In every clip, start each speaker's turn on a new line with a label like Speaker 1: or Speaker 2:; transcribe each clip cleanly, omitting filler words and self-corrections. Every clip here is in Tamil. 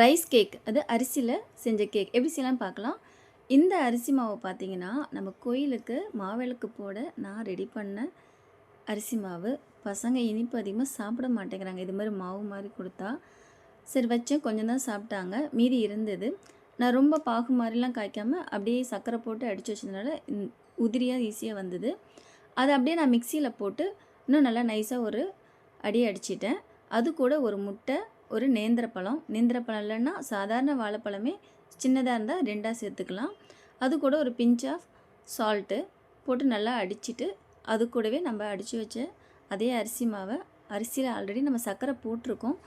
Speaker 1: ரைஸ் கேக், அது அரிசியில் செஞ்ச கேக் எப்படி செய்யலாம்னு பார்க்கலாம். இந்த அரிசி மாவு பார்த்தீங்கன்னா, நம்ம கோயிலுக்கு மாவிளக்கு போட நான் ரெடி பண்ண அரிசி மாவு. பசங்க இனிப்பு அதிகமாக சாப்பிட மாட்டேங்கிறாங்க. இது மாதிரி மாவு மாதிரி கொடுத்தா சரி வச்சேன், கொஞ்சம் தான் சாப்பிட்டாங்க, மீதி இருந்தது. நான் ரொம்ப பாகு மாதிரிலாம் காய்க்காமல் அப்படியே சர்க்கரை போட்டு அடித்து வச்சதுனால உதிரியாக ஈஸியாக வந்தது. அதை அப்படியே நான் மிக்சியில் போட்டு இன்னும் நல்லா நைஸாக ஒரு அடி அடிச்சிட்டேன். அது கூட ஒரு முட்டை, ஒரு நேந்திரப்பழம் இல்லைன்னா சாதாரண வாழைப்பழமே சின்னதாக இருந்தால் 2ஆக சேர்த்துக்கலாம். அது கூட ஒரு பிஞ்ச் ஆஃப் சால்ட்டு போட்டு நல்லா அடிச்சுட்டு, அது கூடவே நம்ம அடித்து வச்ச அதே அரிசி மாவை, அரிசியில் ஆல்ரெடி நம்ம சர்க்கரை போட்டிருக்கோம்,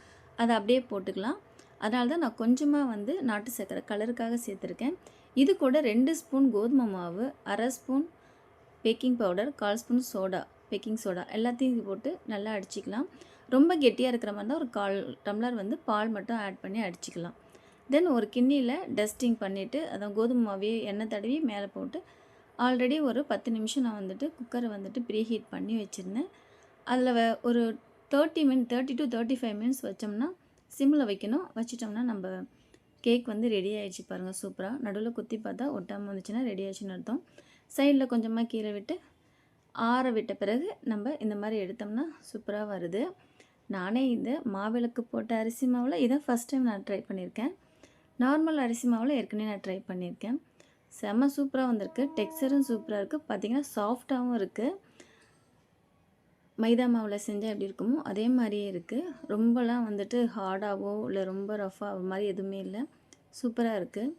Speaker 1: அதை அப்படியே போட்டுக்கலாம். அதனால தான் நான் கொஞ்சமாக நாட்டு சர்க்கரை கலருக்காக சேர்த்துருக்கேன். இது கூட 2 ஸ்பூன் கோதுமை மாவு, 1/2 spoon baking powder, 1/4 spoon baking soda எல்லாத்தையும் போட்டு நல்லா அடிச்சிக்கலாம். ரொம்ப கெட்டியாக இருக்கிற மாதிரி இருந்தால் ஒரு 1/4 டம்ளர் பால் மட்டும் ஆட் பண்ணி அடிச்சிக்கலாம். தென் ஒரு கிண்ணியில் டஸ்டிங் பண்ணிவிட்டு, அதான் கோதுமை மாவையே எண்ணெய் தடவி மேலே போட்டு ஆல்ரெடி ஒரு 10 நிமிஷம் நான் குக்கரை ப்ரீ ஹீட் பண்ணி வச்சுருந்தேன். அதில் ஒரு 30 to 35 மினிட்ஸ் வச்சோம்னா சிம்மில் வைக்கணும். வச்சிட்டோம்னா நம்ம கேக் ரெடி ஆகிடுச்சு பாருங்கள். சூப்பராக நடுவில் குத்தி பார்த்தா ஒட்டாமல் வந்துச்சுன்னா ரெடி ஆகிடுச்சுன்னு அர்த்தம். சைடில் கொஞ்சமாக கீழே விட்டு ஆற விட்ட பிறகு நம்ம இந்த மாதிரி எடுத்தோம்னா சூப்பராக வருது. நானே இந்த மாவிளக்கு போட்ட அரிசி மாவில் இதை ஃபஸ்ட் டைம் நான் ட்ரை பண்ணியிருக்கேன். நார்மல் அரிசி மாவில் ஏற்கனவே நான் ட்ரை பண்ணியிருக்கேன். செம்ம சூப்பராக வந்திருக்கு. டெக்ஸ்சரும் சூப்பராக இருக்குது. பார்த்திங்கன்னா சாஃப்டாகவும் இருக்குது. மைதா மாவில் செஞ்சால் எப்படி இருக்குமோ அதே மாதிரியே இருக்குது. ரொம்பலாம் ஹார்டாகவோ இல்லை ரொம்ப ரஃபாக மாதிரி எதுவுமே இல்லை. சூப்பராக இருக்குது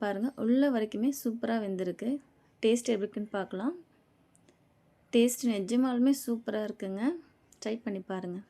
Speaker 1: பாருங்கள். உள்ள வரைக்குமே சூப்பராக வெந்திருக்கு. டேஸ்ட் எப்படி இருக்குன்னு பார்க்கலாம். டேஸ்ட் நிஜமாலுமே சூப்பராக இருக்குங்க. ட்ரை பண்ணி பாருங்கள்.